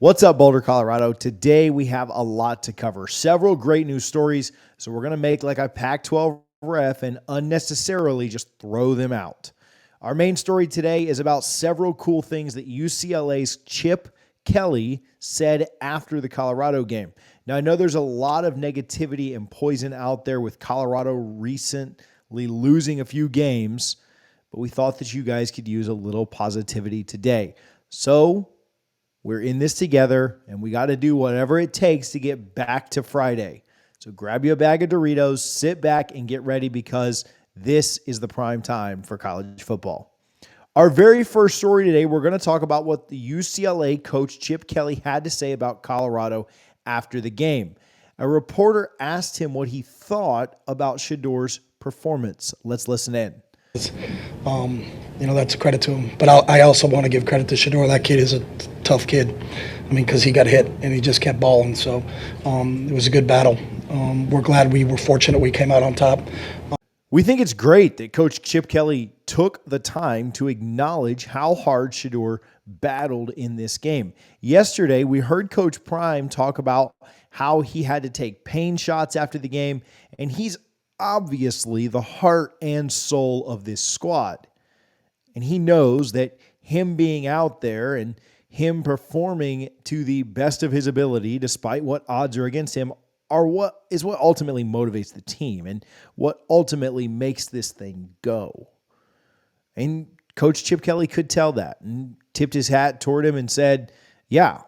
What's up, Boulder, Colorado? Today we have a lot to cover. Several great news stories, so we're going to make like a Pac-12 ref and unnecessarily just throw them out. Our main story today is about several cool things that UCLA's Chip Kelly said after the Colorado game. Now, I know there's a lot of negativity and poison out there with Colorado recently losing a few games, but we thought that you guys could use a little positivity today. So we're in this together, and we got to do whatever it takes to get back to Friday. So grab you a bag of Doritos, sit back, and get ready because this is the prime time for college football. Our very first story today, we're going to talk about what the UCLA coach Chip Kelly had to say about Colorado after the game. A reporter asked him what he thought about Shedeur's performance. Let's listen in. That's a credit to him. But I also want to give credit to Shedeur. That kid is a tough kid. I mean, because he got hit and he just kept balling. So it was a good battle. We're glad we were fortunate we came out on top. We think it's great that Coach Chip Kelly took the time to acknowledge how hard Shedeur battled in this game. Yesterday, we heard Coach Prime talk about how he had to take pain shots after the game, and he's obviously the heart and soul of this squad. And he knows that him being out there and him performing to the best of his ability, despite what odds are against him, are what ultimately motivates the team and what ultimately makes this thing go. And Coach Chip Kelly could tell that and tipped his hat toward him and said, yeah,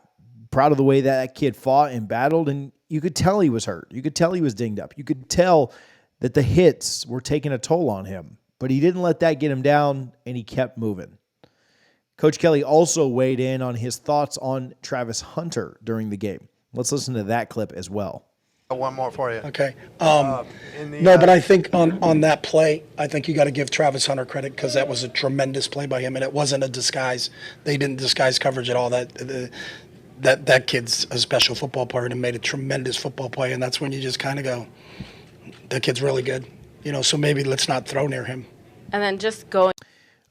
proud of the way that kid fought and battled. And you could tell he was hurt. You could tell he was dinged up. You could tell that the hits were taking a toll on him, but he didn't let that get him down, and he kept moving. Coach Kelly also weighed in on his thoughts on Travis Hunter during the game. Let's listen to that clip as well. One more for you. Okay. But I think on that play, I think you got to give Travis Hunter credit because that was a tremendous play by him, and it wasn't a disguise. They didn't disguise coverage at all. That kid's a special football player and made a tremendous football play, and that's when you just kind of go, that kid's really good. So maybe let's not throw near him. And then just going.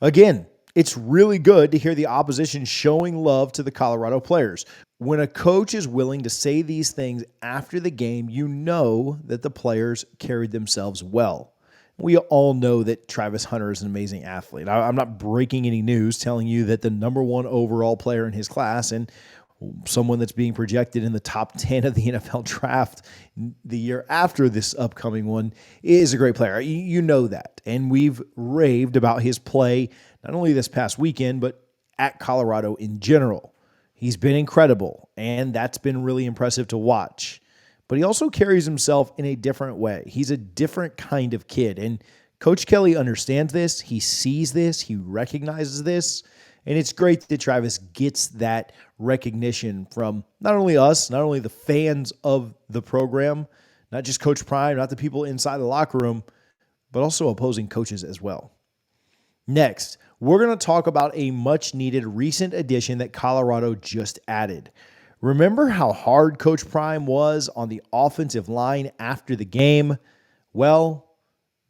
Again, it's really good to hear the opposition showing love to the Colorado players. When a coach is willing to say these things after the game, you know that the players carried themselves well. We all know that Travis Hunter is an amazing athlete. I'm not breaking any news telling you that the number one overall player in his class and someone that's being projected in the top 10 of the NFL draft the year after this upcoming one is a great player. You know that. And we've raved about his play, not only this past weekend, but at Colorado in general. He's been incredible, and that's been really impressive to watch. But he also carries himself in a different way. He's a different kind of kid, and Coach Kelly understands this. He sees this. He recognizes this. And it's great that Travis gets that recognition from not only us, not only the fans of the program, not just Coach Prime, not the people inside the locker room, but also opposing coaches as well. Next, we're going to talk about a much-needed recent addition that Colorado just added. Remember how hard Coach Prime was on the offensive line after the game? Well,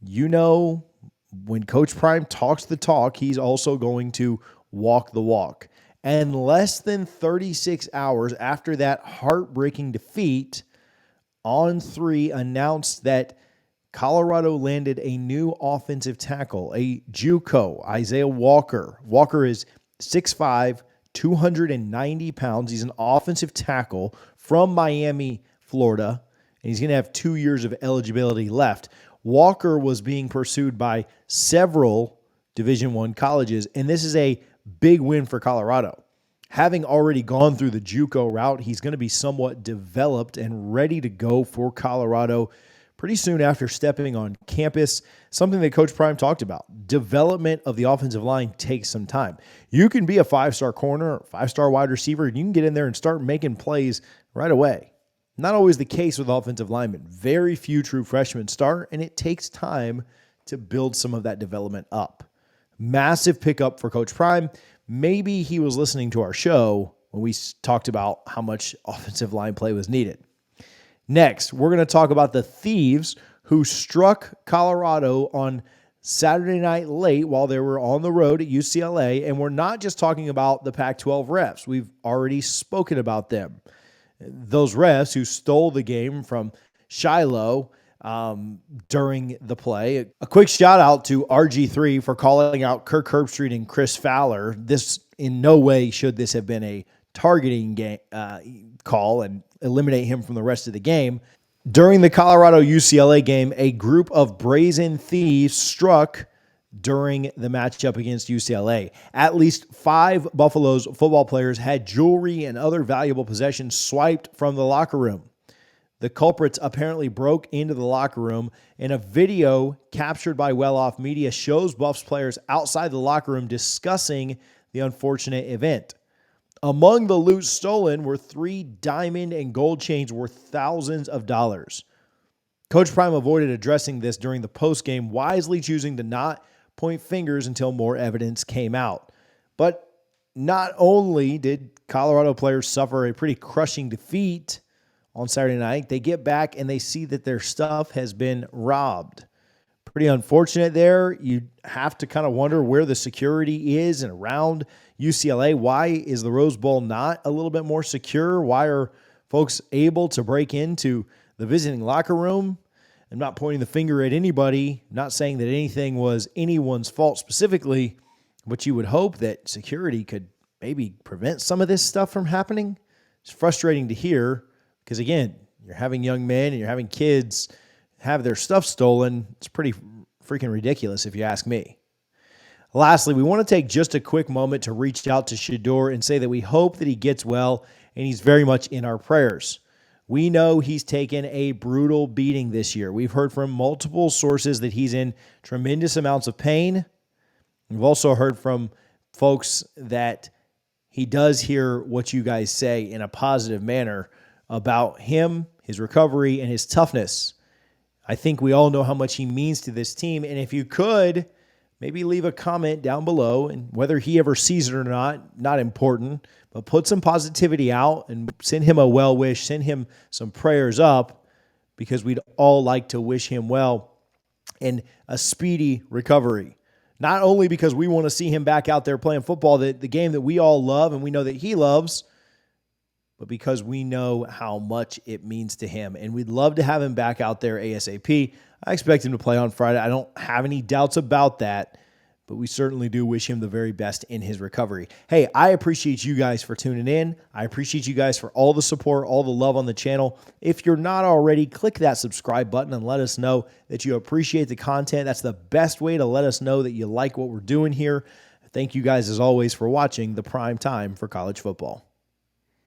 when Coach Prime talks the talk, he's also going to walk the walk. And less than 36 hours after that heartbreaking defeat, On3 announced that Colorado landed a new offensive tackle, a JUCO, Isaiah Walker. Walker is 6'5", 290 pounds. He's an offensive tackle from Miami, Florida, and he's going to have 2 years of eligibility left. Walker was being pursued by several Division I colleges, and this is a big win for Colorado. Having already gone through the JUCO route, he's going to be somewhat developed and ready to go for Colorado pretty soon after stepping on campus, something that Coach Prime talked about. Development of the offensive line takes some time. You can be a five-star corner, five-star wide receiver, and you can get in there and start making plays right away. Not always the case with offensive linemen. Very few true freshmen start, and it takes time to build some of that development up. Massive pickup for Coach Prime. Maybe he was listening to our show when we talked about how much offensive line play was needed. Next, we're going to talk about the Thieves who struck Colorado on Saturday night late while they were on the road at UCLA. And we're not just talking about the Pac-12 refs. We've already spoken about them. Those refs who stole the game from Shiloh during the play. A quick shout out to RG3 for calling out Kirk Herbstreit and Chris Fowler. This in no way should this have been a targeting game, call and eliminate him from the rest of the game. During the Colorado UCLA game, a group of brazen thieves struck during the matchup against UCLA. At least 5 Buffalo's football players had jewelry and other valuable possessions swiped from the locker room. The culprits apparently broke into the locker room, and a video captured by well-off media shows Buffs players outside the locker room discussing the unfortunate event. Among the loot stolen were 3 diamond and gold chains worth thousands of dollars. Coach Prime avoided addressing this during the postgame, wisely choosing to not point fingers until more evidence came out. But not only did Colorado players suffer a pretty crushing defeat on Saturday night, they get back and they see that their stuff has been robbed. Pretty unfortunate there. You have to kind of wonder where the security is and around UCLA. Why is the Rose Bowl not a little bit more secure? Why are folks able to break into the visiting locker room? I'm not pointing the finger at anybody, not saying that anything was anyone's fault specifically, but you would hope that security could maybe prevent some of this stuff from happening. It's frustrating to hear because, again, you're having young men and you're having kids have their stuff stolen. It's pretty freaking ridiculous if you ask me. Lastly, we want to take just a quick moment to reach out to Shedeur and say that we hope that he gets well and he's very much in our prayers. We know he's taken a brutal beating this year. We've heard from multiple sources that he's in tremendous amounts of pain. We've also heard from folks that he does hear what you guys say in a positive manner about him, his recovery, and his toughness. I think we all know how much he means to this team. And if you could, maybe leave a comment down below, and whether he ever sees it or not important, but put some positivity out and send him a well wish, send him some prayers up, because we'd all like to wish him well and a speedy recovery. Not only because we want to see him back out there playing football, the game that we all love and we know that he loves, but because we know how much it means to him. And we'd love to have him back out there ASAP. I expect him to play on Friday. I don't have any doubts about that, but we certainly do wish him the very best in his recovery. Hey, I appreciate you guys for tuning in. I appreciate you guys for all the support, all the love on the channel. If you're not already, click that subscribe button and let us know that you appreciate the content. That's the best way to let us know that you like what we're doing here. Thank you guys, as always, for watching the Prime Time for College Football.